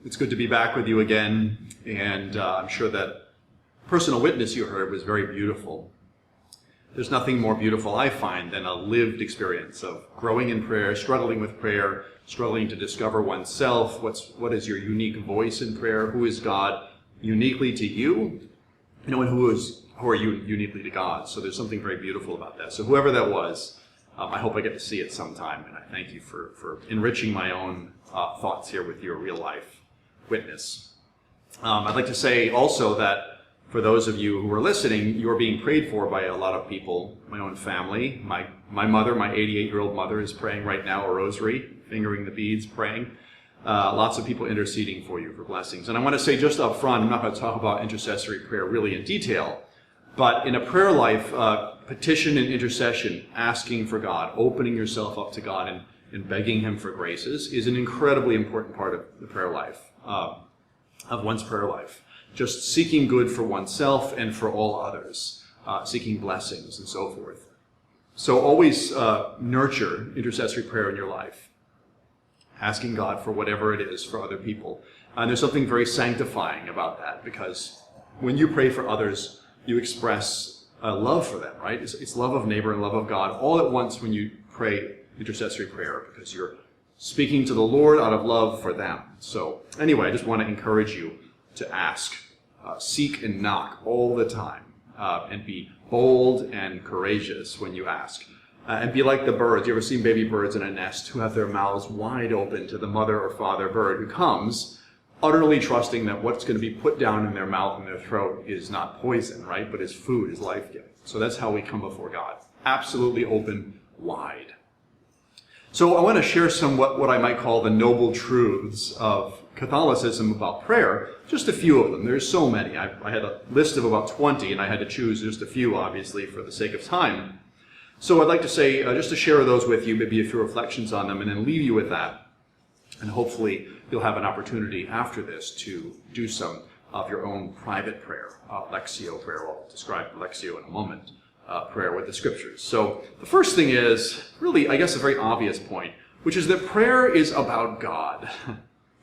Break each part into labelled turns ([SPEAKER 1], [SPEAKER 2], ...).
[SPEAKER 1] It's good to be back with you again, and I'm sure that personal witness you heard was very beautiful. There's nothing more beautiful, I find, than a lived experience of growing in prayer, struggling with prayer, struggling to discover oneself, what is your unique voice in prayer, who is God uniquely to you, and who are you uniquely to God. So there's something very beautiful about that. So whoever that was, I hope I get to see it sometime, and I thank you for enriching my own thoughts here with your real life witness. I'd like to say also that for those of you who are listening, you are being prayed for by a lot of people. My own family, my mother, my 88-year-old mother is praying right now a rosary, fingering the beads, praying. Lots of people interceding for you for blessings. And I want to say just up front, I'm not going to talk about intercessory prayer really in detail, but in a prayer life, petition and intercession, asking for God, opening yourself up to God and begging Him for graces is an incredibly important part of the prayer life, of one's prayer life. Just seeking good for oneself and for all others, seeking blessings and so forth. So always nurture intercessory prayer in your life, asking God for whatever it is for other people. And there's something very sanctifying about that, because when you pray for others, you express love for them, right? It's love of neighbor and love of God all at once when you pray intercessory prayer, because you're speaking to the Lord out of love for them. So anyway, I just want to encourage you to ask, seek and knock all the time, and be bold and courageous when you ask. And be like the birds. You ever seen baby birds in a nest who have their mouths wide open to the mother or father bird who comes, utterly trusting that what's going to be put down in their mouth and their throat is not poison, right, but is food, is life-giving. So that's how we come before God. Absolutely open, wide. So I want to share some what I might call the noble truths of Catholicism about prayer. Just a few of them. There's so many. I had a list of about 20, and I had to choose just a few, obviously, for the sake of time. So I'd like to say, just to share those with you, maybe a few reflections on them, and then leave you with that. And hopefully you'll have an opportunity after this to do some of your own private prayer, Lectio prayer. I'll describe Lectio in a moment. Prayer with the scriptures. So the first thing is really, I guess, a very obvious point, which is that prayer is about God.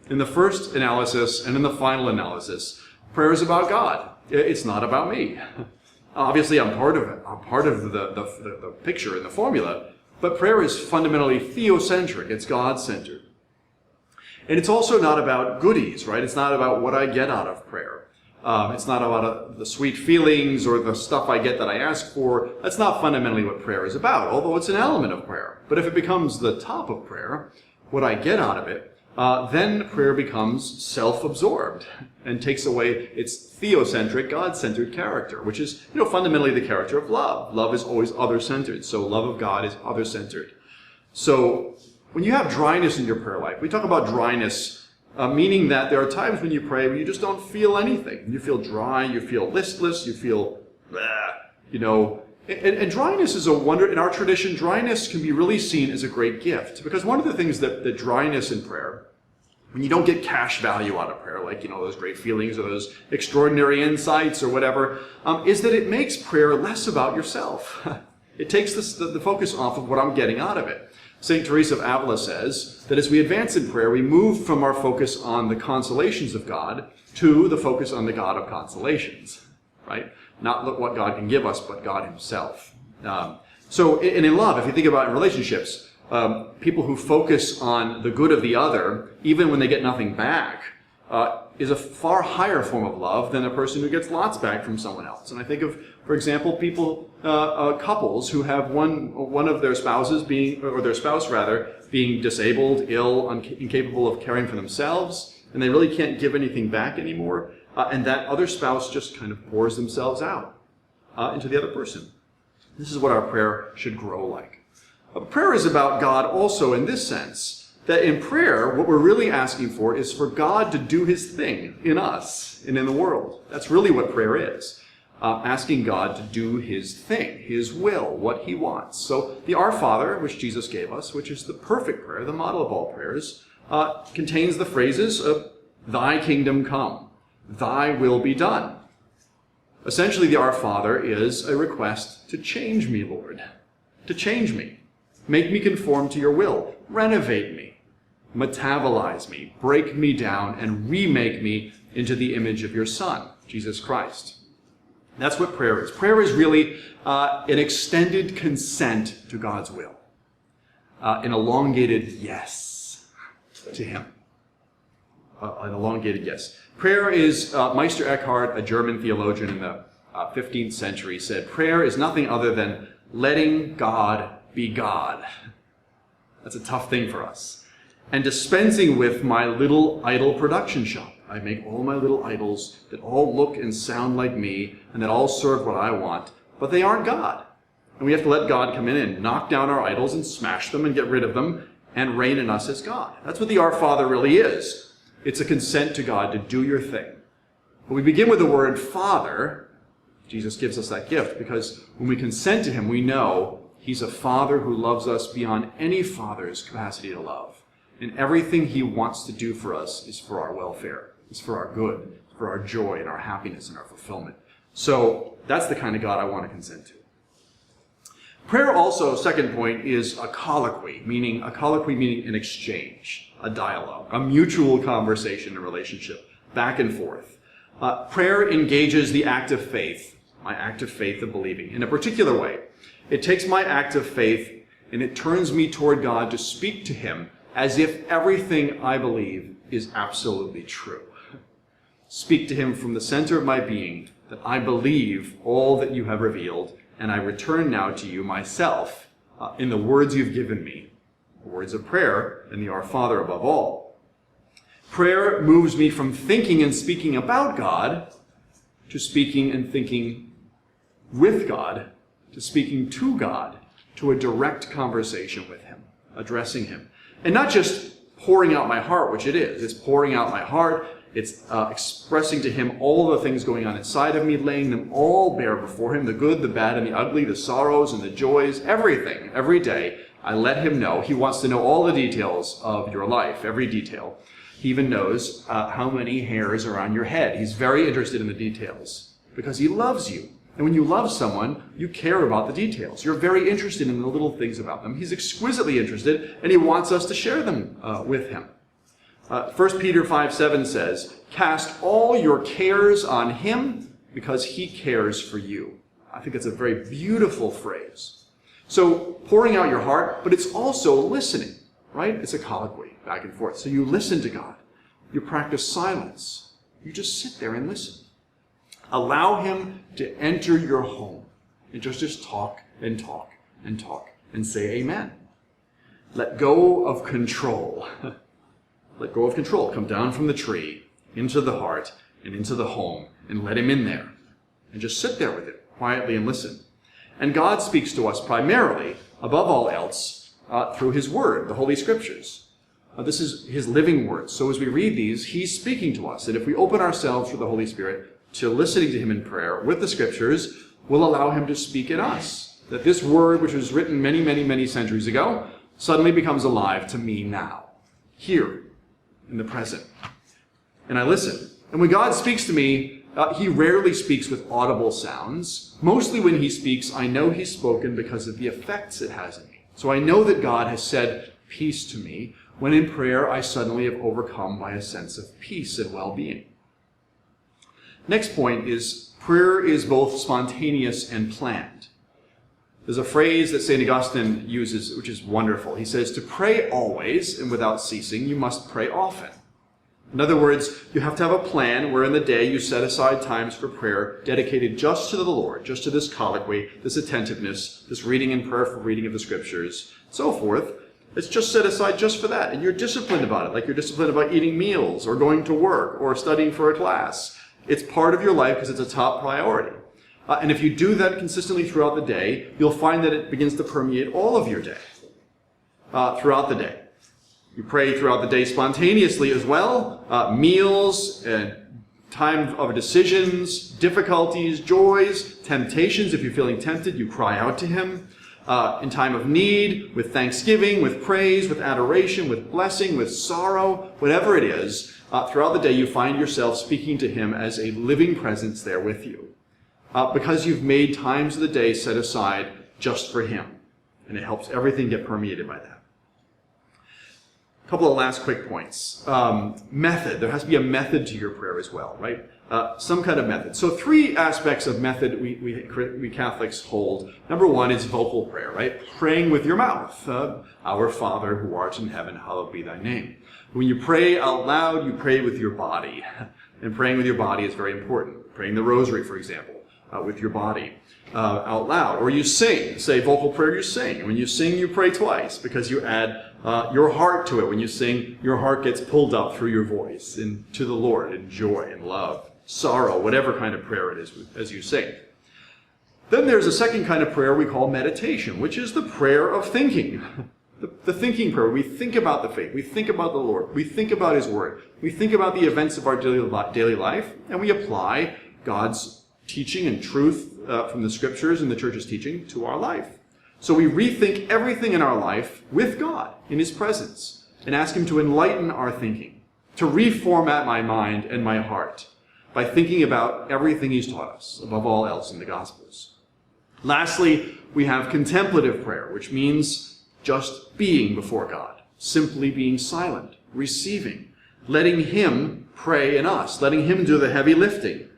[SPEAKER 1] In the first analysis and in the final analysis, prayer is about God. It's not about me. Obviously, I'm part of it. I'm part of the picture and the formula, but prayer is fundamentally theocentric. It's God-centered. And it's also not about goodies, right? It's not about what I get out of prayer. It's not about the sweet feelings or the stuff I get that I ask for. That's not fundamentally what prayer is about, although it's an element of prayer. But if it becomes the top of prayer, what I get out of it, then prayer becomes self-absorbed and takes away its theocentric, God-centered character, which is, fundamentally the character of love. Love is always other-centered, so love of God is other-centered. So when you have dryness in your prayer life, we talk about dryness, meaning that there are times when you pray when you just don't feel anything. You feel dry, you feel listless, you feel, And dryness is a wonder. In our tradition, dryness can be really seen as a great gift, because one of the things that dryness in prayer, when you don't get cash value out of prayer, like, those great feelings or those extraordinary insights or whatever, is that it makes prayer less about yourself. It takes the focus off of what I'm getting out of it. St. Teresa of Avila says that as we advance in prayer, we move from our focus on the consolations of God to the focus on the God of consolations, right? Not what God can give us, but God Himself. So in love, if you think about it in relationships, people who focus on the good of the other, even when they get nothing back, is a far higher form of love than a person who gets lots back from someone else. And I think of, for example, couples who have one of their spouses their spouse being disabled, ill, incapable of caring for themselves, and they really can't give anything back anymore, and that other spouse just kind of pours themselves out into the other person. This is what our prayer should grow like. Prayer is about God also in this sense, that in prayer, what we're really asking for is for God to do His thing in us and in the world. That's really what prayer is. Asking God to do His thing, His will, what He wants. So the Our Father, which Jesus gave us, which is the perfect prayer, the model of all prayers, contains the phrases of Thy kingdom come, Thy will be done. Essentially, the Our Father is a request to change me, Lord, to change me. Make me conform to your will. Renovate me. metabolize me, break me down, and remake me into the image of your Son, Jesus Christ. That's what prayer is. Prayer is really an extended consent to God's will, an elongated yes to Him. An elongated yes. Prayer is, Meister Eckhart, a German theologian in the 15th century, said, prayer is nothing other than letting God be God. That's a tough thing for us. And dispensing with my little idol production shop. I make all my little idols that all look and sound like me and that all serve what I want, but they aren't God. And we have to let God come in and knock down our idols and smash them and get rid of them and reign in us as God. That's what the Our Father really is. It's a consent to God to do your thing. When we begin with the word Father, Jesus gives us that gift because when we consent to Him, we know He's a Father who loves us beyond any father's capacity to love. And everything He wants to do for us is for our welfare. It's for our good, for our joy and our happiness and our fulfillment. So that's the kind of God I want to consent to. Prayer also, second point, is a colloquy meaning an exchange, a dialogue, a mutual conversation and relationship, back and forth. Prayer engages the act of faith, my act of faith of believing, in a particular way. It takes my act of faith and it turns me toward God to speak to Him as if everything I believe is absolutely true. Speak to Him from the center of my being that I believe all that you have revealed, and I return now to you myself in the words you've given me, the words of prayer and the Our Father above all. Prayer moves me from thinking and speaking about God to speaking and thinking with God, to speaking to God, to a direct conversation with Him, addressing Him. And not just pouring out my heart, which it is. It's pouring out my heart. It's expressing to Him all the things going on inside of me, laying them all bare before Him, the good, the bad, and the ugly, the sorrows and the joys, everything, every day. I let Him know. He wants to know all the details of your life, every detail. He even knows how many hairs are on your head. He's very interested in the details because He loves you. And when you love someone, you care about the details. You're very interested in the little things about them. He's exquisitely interested, and He wants us to share them with Him. 1 Peter 5:7 says, cast all your cares on Him because He cares for you. I think that's a very beautiful phrase. So pouring out your heart, but it's also listening, right? It's a colloquy back and forth. So you listen to God. You practice silence. You just sit there and listen. Allow Him to enter your home and just talk and talk and talk and say amen. Let go of control. Let go of control. Come down from the tree into the heart and into the home and let Him in there. And just sit there with it quietly and listen. And God speaks to us primarily, above all else, through His Word, the Holy Scriptures. This is His living Word. So as we read these, He's speaking to us. And if we open ourselves for the Holy Spirit to listening to Him in prayer with the Scriptures, we'll allow Him to speak in us. That this Word, which was written many, many, many centuries ago, suddenly becomes alive to me now, here, in the present. And I listen. And when God speaks to me, He rarely speaks with audible sounds. Mostly when He speaks, I know He's spoken because of the effects it has in me. So I know that God has said peace to me, when in prayer I suddenly have overcome by a sense of peace and well-being. Next point is prayer is both spontaneous and planned. There's a phrase that St. Augustine uses, which is wonderful. He says, to pray always and without ceasing, you must pray often. In other words, you have to have a plan where in the day you set aside times for prayer dedicated just to the Lord, just to this colloquy, this attentiveness, this reading and prayerful reading of the Scriptures, so forth. It's just set aside just for that. And you're disciplined about it, like you're disciplined about eating meals or going to work or studying for a class. It's part of your life because it's a top priority. And if you do that consistently throughout the day, you'll find that it begins to permeate all of your day, throughout the day. You pray throughout the day spontaneously as well. Meals, time of decisions, difficulties, joys, temptations. If you're feeling tempted, you cry out to Him. In time of need, with thanksgiving, with praise, with adoration, with blessing, with sorrow, whatever it is, throughout the day you find yourself speaking to Him as a living presence there with you. Because you've made times of the day set aside just for Him. And it helps everything get permeated by that. couple of last quick points. Method. There has to be a method to your prayer as well, right? Some kind of method. So 3 aspects of method we Catholics hold. Number 1 is vocal prayer, right? Praying with your mouth. Our Father who art in heaven, hallowed be thy name. When you pray out loud, you pray with your body. And praying with your body is very important. Praying the rosary, for example, with your body out loud. Or you sing. Say vocal prayer, you sing. When you sing, you pray twice because you add your heart to it. When you sing, your heart gets pulled up through your voice into the Lord in joy and love, sorrow, whatever kind of prayer it is as you sing. Then there's a second kind of prayer we call meditation, which is the prayer of thinking. The thinking prayer. We think about the faith. We think about the Lord. We think about His Word. We think about the events of our daily life, and we apply God's teaching and truth from the Scriptures and the Church's teaching to our life. So we rethink everything in our life with God, in His presence, and ask Him to enlighten our thinking, to reformat my mind and my heart by thinking about everything He's taught us, above all else in the Gospels. Lastly, we have contemplative prayer, which means just being before God, simply being silent, receiving, letting Him pray in us, letting Him do the heavy lifting.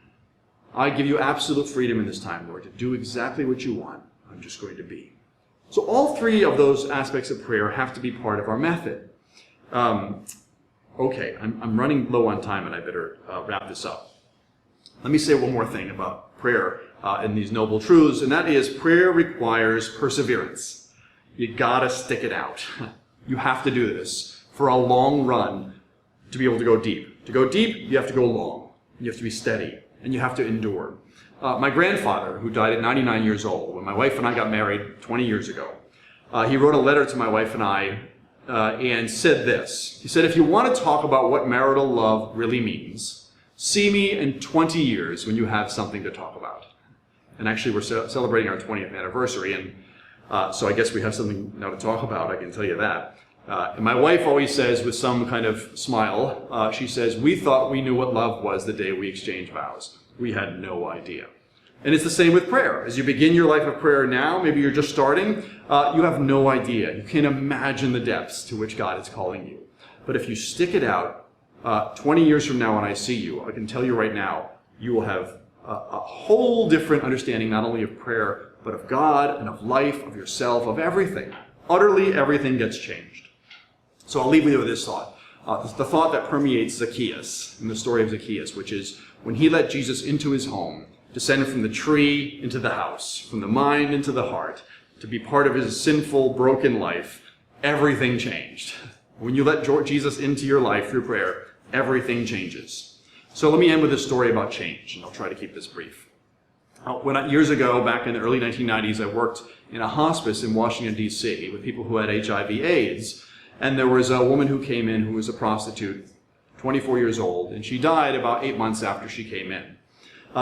[SPEAKER 1] I give you absolute freedom in this time, Lord, to do exactly what you want. I'm just going to be. So all 3 of those aspects of prayer have to be part of our method. Okay, I'm running low on time and I better wrap this up. Let me say one more thing about prayer and these noble truths, and that is prayer requires perseverance. You gotta stick it out. You have to do this for a long run to be able to go deep. To go deep, you have to go long. You have to be steady, and you have to endure. My grandfather, who died at 99 years old, when my wife and I got married 20 years ago, he wrote a letter to my wife and I and said this. He said, if you want to talk about what marital love really means, see me in 20 years when you have something to talk about. And actually, we're celebrating our 20th anniversary, and so I guess we have something now to talk about, I can tell you that. And my wife always says, with some kind of smile, she says, we thought we knew what love was the day we exchanged vows. We had no idea. And it's the same with prayer. As you begin your life of prayer now, maybe you're just starting, you have no idea. You can't imagine the depths to which God is calling you. But if you stick it out, 20 years from now when I see you, I can tell you right now, you will have a whole different understanding, not only of prayer, but of God and of life, of yourself, of everything. Utterly everything gets changed. So I'll leave you with this thought. The thought that permeates Zacchaeus in the story of Zacchaeus, which is when he let Jesus into his home, descend from the tree into the house, from the mind into the heart, to be part of his sinful, broken life, everything changed. When you let Jesus into your life through prayer, everything changes. So let me end with a story about change, and I'll try to keep this brief. Years ago, back in the early 1990s, I worked in a hospice in Washington, D.C. with people who had HIV/AIDS, and there was a woman who came in who was a prostitute, 24 years old, and she died about 8 months after she came in.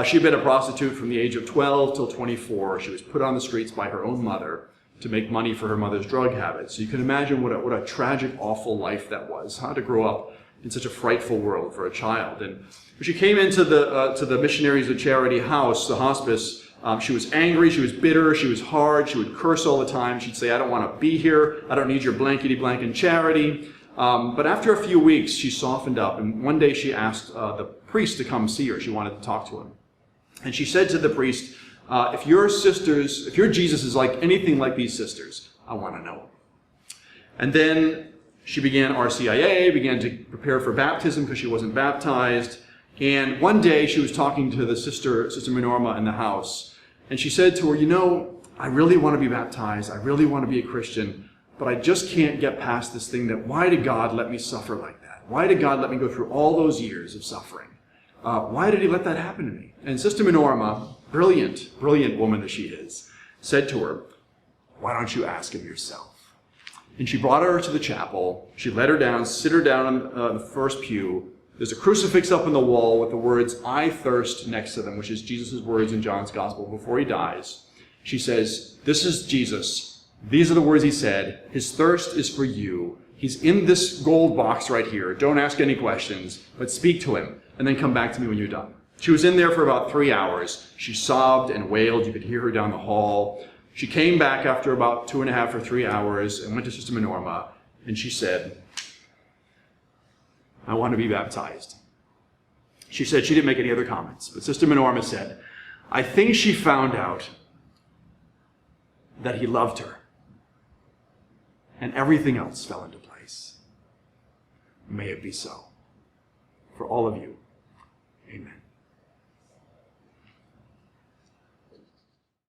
[SPEAKER 1] She'd been a prostitute from the age of 12 till 24. She was put on the streets by her own mother to make money for her mother's drug habits. So you can imagine what a tragic, awful life that was, how to grow up in such a frightful world for a child. And when she came into the Missionaries of Charity house, the hospice, she was angry, she was bitter, she was hard, she would curse all the time. She'd say, I don't want to be here, I don't need your blankety-blank charity. But after a few weeks, she softened up, and one day she asked the priest to come see her. She wanted to talk to him. And she said to the priest, if your Jesus is like anything like these sisters, I want to know him. And then she began RCIA, began to prepare for baptism because she wasn't baptized. And one day she was talking to the Sister Minorma in the house, and she said to her, I really want to be baptized, I really want to be a Christian, but I just can't get past this thing that why did God let me suffer like that? Why did God let me go through all those years of suffering? Why did he let that happen to me? And Sister Minorma, brilliant woman that she is, said to her, why don't you ask him yourself? And she brought her to the chapel, she let her down, sit her down on the first pew. There's a crucifix up on the wall with the words, I thirst, next to them, which is Jesus' words in John's Gospel before he dies. She says, this is Jesus. These are the words he said. His thirst is for you. He's in this gold box right here. Don't ask any questions, but speak to him, and then come back to me when you're done. She was in there for about 3 hours. She sobbed and wailed. You could hear her down the hall. She came back after about 2.5 or 3 hours and went to Sister Minorma, and she said,
[SPEAKER 2] I want to be baptized. She said she didn't make any other comments, but Sister Menorma said, I think she found out that he loved her, and everything else fell into place. May it be so for all of you